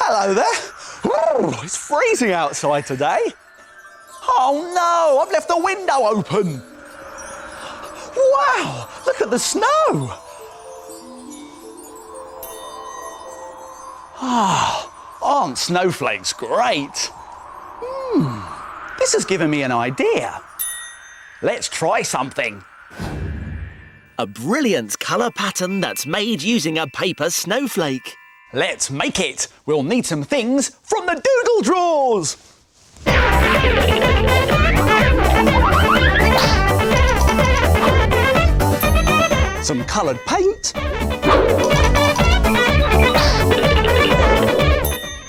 Hello there. Whoa, it's freezing outside today. Oh no, I've left the window open. Wow, look at the snow. Aren't snowflakes great? This has given me an idea. Let's try something. A brilliant colour pattern that's made using a paper snowflake. Let's make it. We'll need some things from the doodle drawers. Some coloured paint.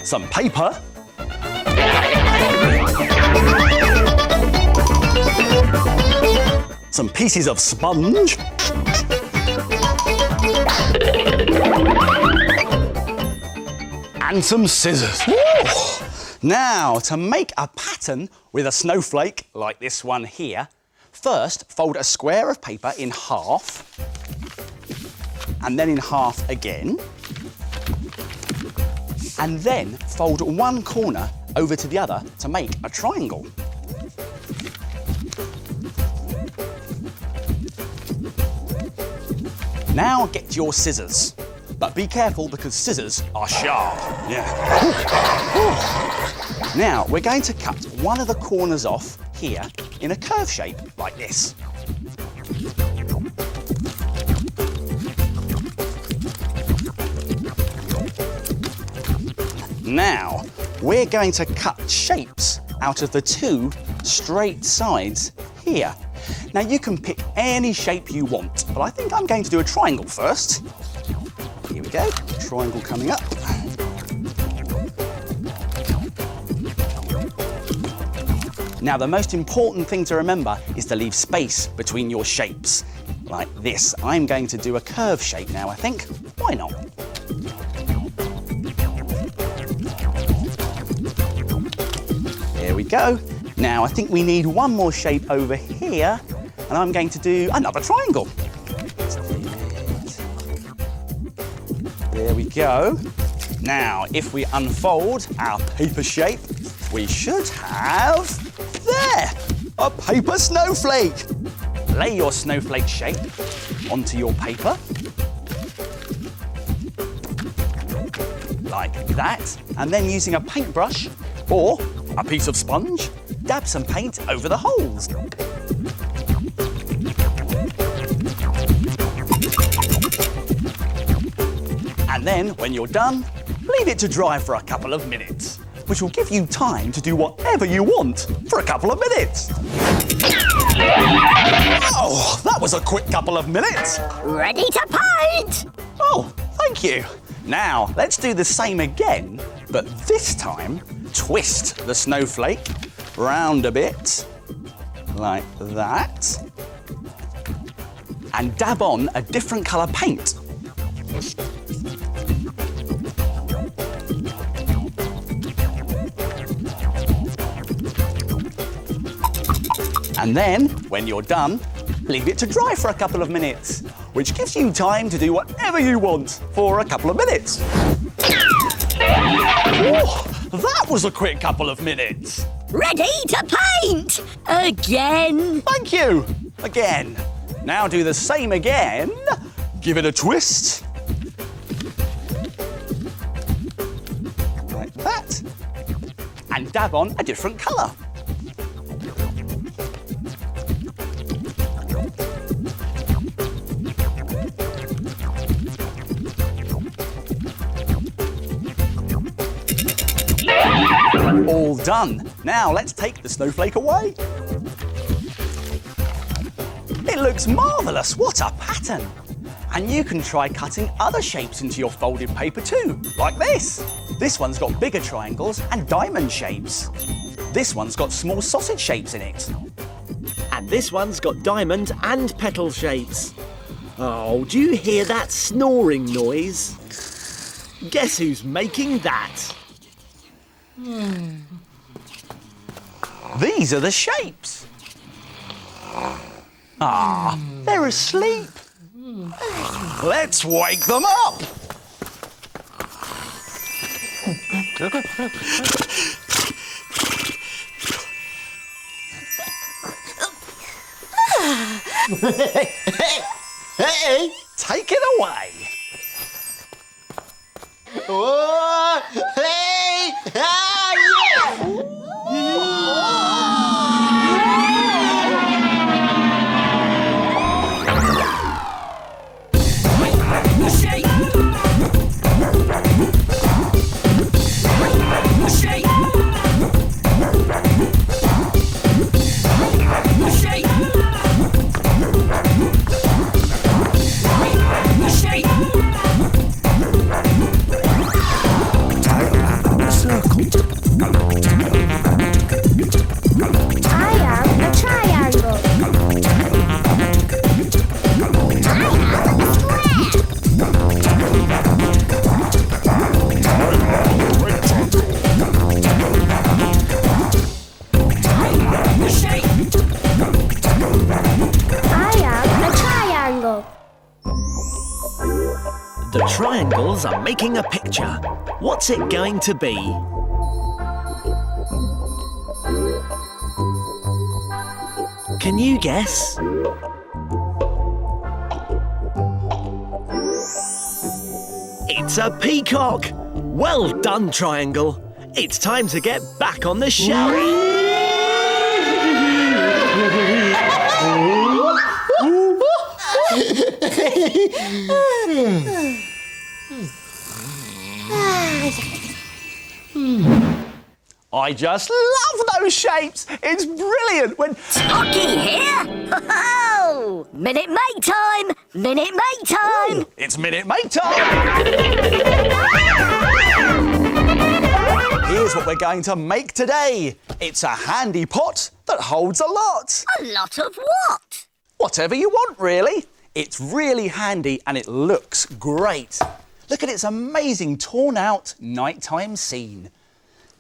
Some paper. Some pieces of sponge. And some scissors. Woo! Now, to make a pattern with a snowflake like this one here, first fold a square of paper in half, and then in half again, and then fold one corner over to the other to make a triangle. Now get your scissors. But be careful because scissors are sharp. Yeah. Now, we're going to cut one of the corners off here in a curve shape like this. Now, we're going to cut shapes out of the two straight sides here. Now, you can pick any shape you want, but I think I'm going to do a triangle first. Here we go, triangle coming up. Now, the most important thing to remember is to leave space between your shapes, like this. I'm going to do a curve shape now, I think. Why not? There we go. Now, I think we need one more shape over here, and I'm going to do another triangle. There we go. Now, if we unfold our paper shape, we should have, there, a paper snowflake. Lay your snowflake shape onto your paper, like that, and then using a paintbrush or a piece of sponge, dab some paint over the holes. And then, when you're done, leave it to dry for a couple of minutes, which will give you time to do whatever you want for a couple of minutes. Oh, that was a quick couple of minutes. Ready to paint! Oh, thank you. Now, let's do the same again, but this time, twist the snowflake round a bit, like that, and dab on a different colour paint. And then, when you're done, leave it to dry for a couple of minutes, which gives you time to do whatever you want for a couple of minutes. Oh, that was a quick couple of minutes. Ready to paint! Again! Thank you! Again. Now do the same again. Give it a twist. Like that. And dab on a different colour. All done. Now let's take the snowflake away. It looks marvellous. What a pattern. And you can try cutting other shapes into your folded paper too, like this. This one's got bigger triangles and diamond shapes. This one's got small sausage shapes in it. And this one's got diamond and petal shapes. Oh, do you hear that snoring noise? Guess who's making that? These are the shapes. Ah, they're asleep. Let's wake them up. Hey! Take it away. Oh, hey! Ah, The triangles are making a picture. What's it going to be? Can you guess? It's a peacock! Well done, Triangle. It's time to get back on the shelf. I just love those shapes. It's brilliant when... Tocky here! Ho-ho! Minute Make time! Minute Make time! It's Minute Make time! Here's what we're going to make today. It's a handy pot that holds a lot. A lot of what? Whatever you want, really. It's really handy and it looks great. Look at its amazing torn-out nighttime scene.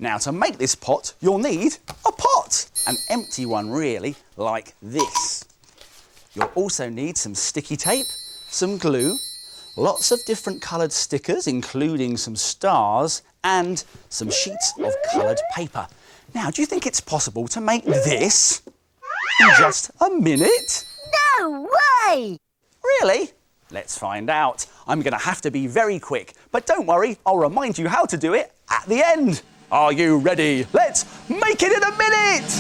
Now, to make this pot, you'll need a pot. An empty one, really, like this. You'll also need some sticky tape, some glue, lots of different coloured stickers, including some stars, and some sheets of coloured paper. Now, do you think it's possible to make this in just a minute? No way! Really? Let's find out. I'm going to have to be very quick, but don't worry, I'll remind you how to do it at the end. Are you ready? Let's make it in a minute!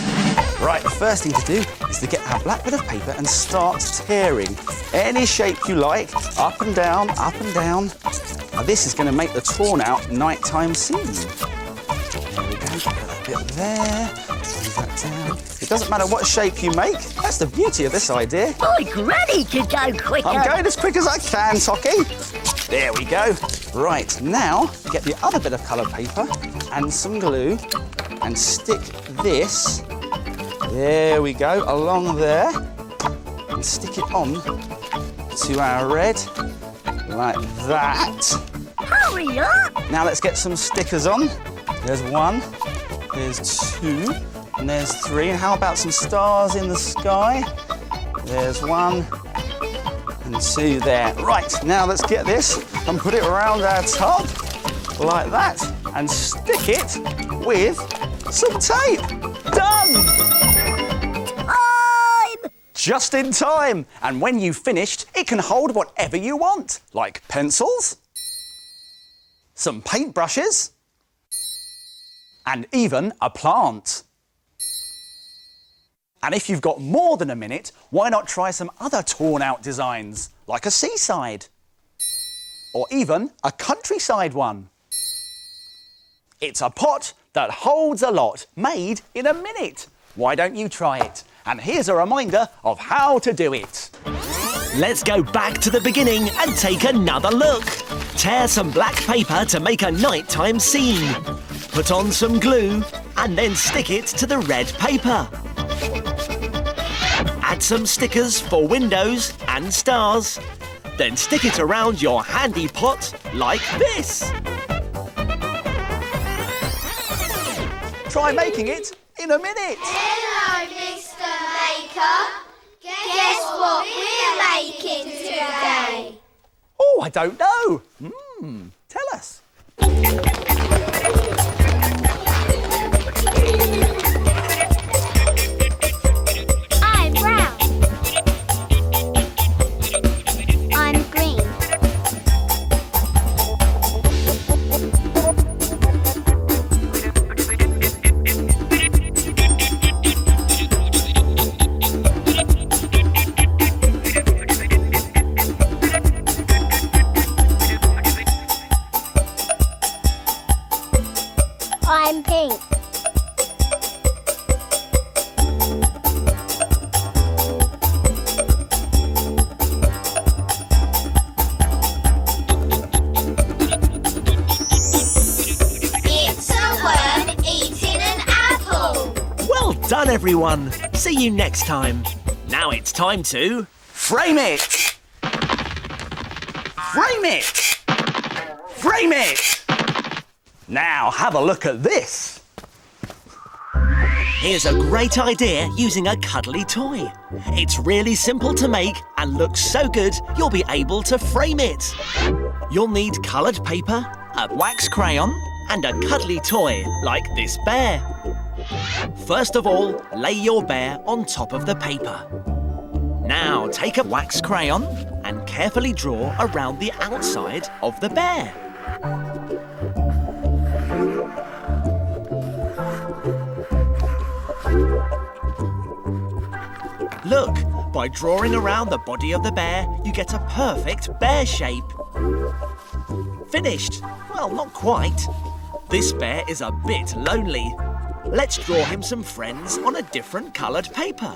Right, the first thing to do is to get our black bit of paper and start tearing any shape you like, up and down, up and down. Now this is going to make the torn out nighttime scene. There we go, put that bit there, move that down. It doesn't matter what shape you make, that's the beauty of this idea. My granny could go quicker. I'm going as quick as I can, Tocky. There we go. Right, now get the other bit of coloured paper and some glue and stick this, there we go, along there and stick it on to our red, like that. Hurry up! Now let's get some stickers on. There's one, there's two, and there's three. And how about some stars in the sky? There's one and two there. Right, now let's get this and put it around our top, like that, and stick it with some tape. Done! Time! Just in time. And when you've finished, it can hold whatever you want, like pencils, some paintbrushes, and even a plant. And if you've got more than a minute, why not try some other torn-out designs, like a seaside, or even a countryside one. It's a pot that holds a lot, made in a minute. Why don't you try it? And here's a reminder of how to do it. Let's go back to the beginning and take another look. Tear some black paper to make a nighttime scene. Put on some glue and then stick it to the red paper. Add some stickers for windows and stars. Then stick it around your handy pot like this. Try making it in a minute. Hello, Mr. Maker. Guess what we're making today? Oh, I don't know. Tell us. I'm brown. I'm green. I'm pink. It's a worm eating an apple. Well done, everyone. See you next time. Now it's time to... Frame it. Frame it. Frame it. Now have a look at this. Here's a great idea using a cuddly toy. It's really simple to make and looks so good you'll be able to frame it. You'll need coloured paper, a wax crayon and a cuddly toy like this bear. First of all, lay your bear on top of the paper. Now take a wax crayon and carefully draw around the outside of the bear. Look, by drawing around the body of the bear, you get a perfect bear shape. Finished? Well, not quite. This bear is a bit lonely. Let's draw him some friends on a different coloured paper.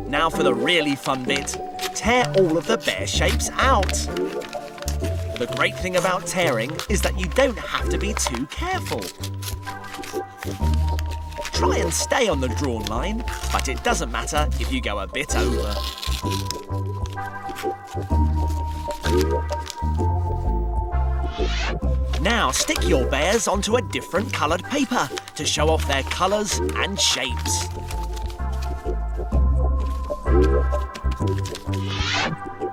Now for the really fun bit. Tear all of the bear shapes out. The great thing about tearing is that you don't have to be too careful. Try and stay on the drawn line, but it doesn't matter if you go a bit over. Now stick your bears onto a different coloured paper to show off their colours and shapes.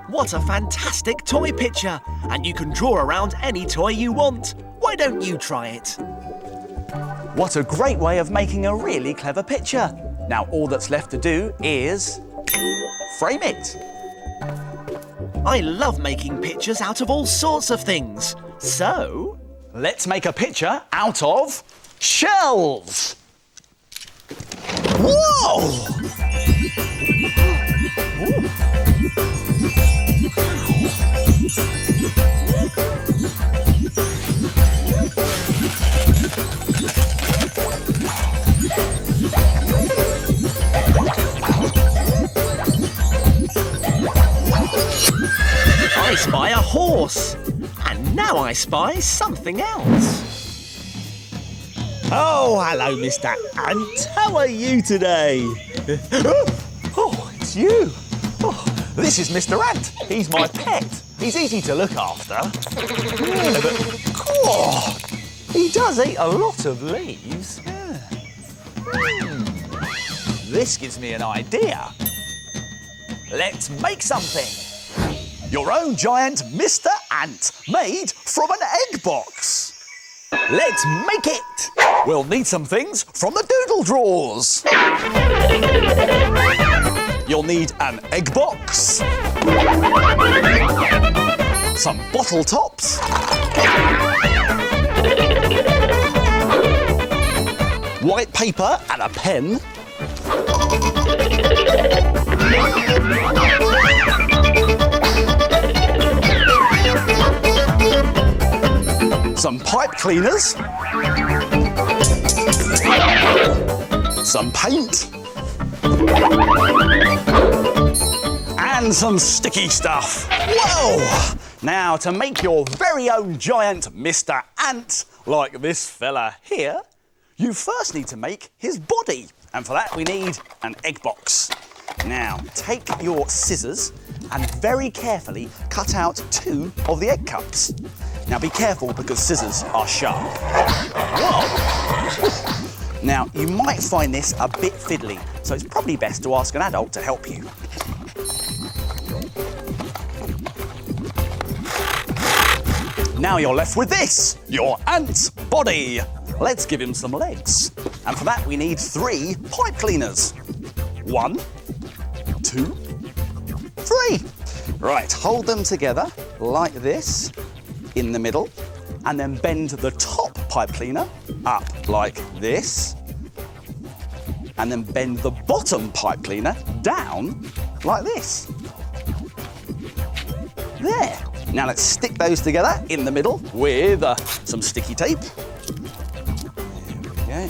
What a fantastic toy picture! And you can draw around any toy you want. Why don't you try it? What a great way of making a really clever picture. Now all that's left to do is frame it. I love making pictures out of all sorts of things. So, let's make a picture out of shells. Whoa! I spy a horse. And now I spy something else. Oh, hello, Mr. Ant. How are you today? Oh, it's you. Oh, this is Mr. Ant. He's my pet. He's easy to look after. Yeah, but he does eat a lot of leaves. Yeah. This gives me an idea. Let's make something. Your own giant Mr. Ant, made from an egg box. Let's make it. We'll need some things from the doodle drawers. You'll need an egg box, some bottle tops, white paper and a pen, some pipe cleaners, some paint, and some sticky stuff. Whoa! Now, to make your very own giant Mr. Ant, like this fella here, you first need to make his body. And for that, we need an egg box. Now, take your scissors and very carefully cut out 2 of the egg cups. Now, be careful because scissors are sharp. Whoa! Now, you might find this a bit fiddly, so it's probably best to ask an adult to help you. Now you're left with this, your ant's body. Let's give him some legs. And for that, we need 3 pipe cleaners. 1, 2, 3. Right, hold them together like this in the middle, and then bend the top pipe cleaner up like this, and then bend the bottom pipe cleaner down like this. There. Now let's stick those together in the middle with some sticky tape. There we go.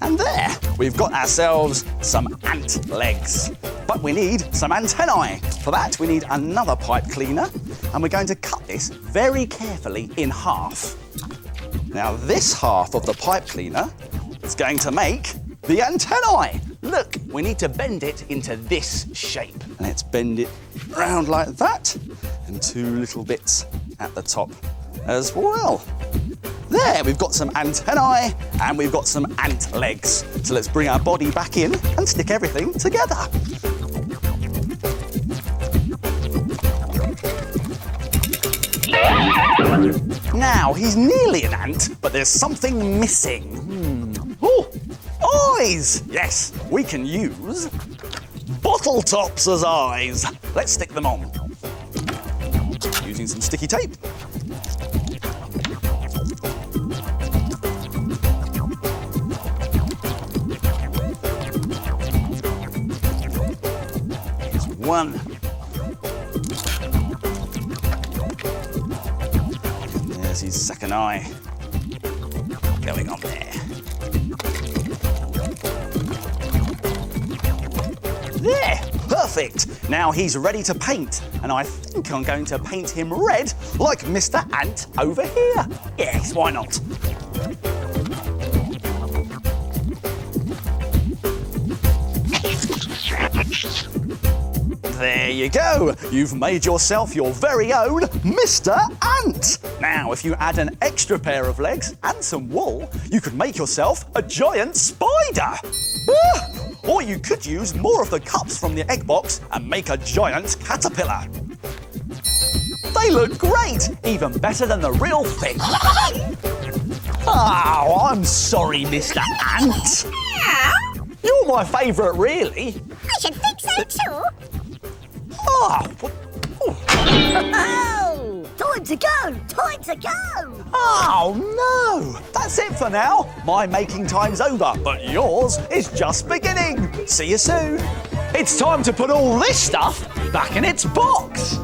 And there, we've got ourselves some ant legs. But we need some antennae. For that, we need another pipe cleaner, and we're going to cut this very carefully in half. Now, this half of the pipe cleaner is going to make the antennae. Look, we need to bend it into this shape. Let's bend it round like that, and 2 little bits at the top as well. There, we've got some antennae and we've got some ant legs. So let's bring our body back in and stick everything together. Now, he's nearly an ant, but there's something missing. Oh, eyes! Yes, we can use bottle tops as eyes. Let's stick them on. Using some sticky tape. Here's 1. And there's his second eye. Going on there. There, perfect. Now he's ready to paint, and I think I'm going to paint him red like Mr. Ant over here. Yes, why not? There you go. You've made yourself your very own Mr. Ant. Now, if you add an extra pair of legs and some wool, you could make yourself a giant spider. Or you could use more of the cups from the egg box and make a giant caterpillar. They look great, even better than the real thing. Oh, I'm sorry, Mr. Ant. You're my favourite, really. I should think so too. Oh, Oh! Time to go! Time to go! oh no! That's it for now. My making time's over, but yours is just beginning. See you soon. It's time to put all this stuff back in its box.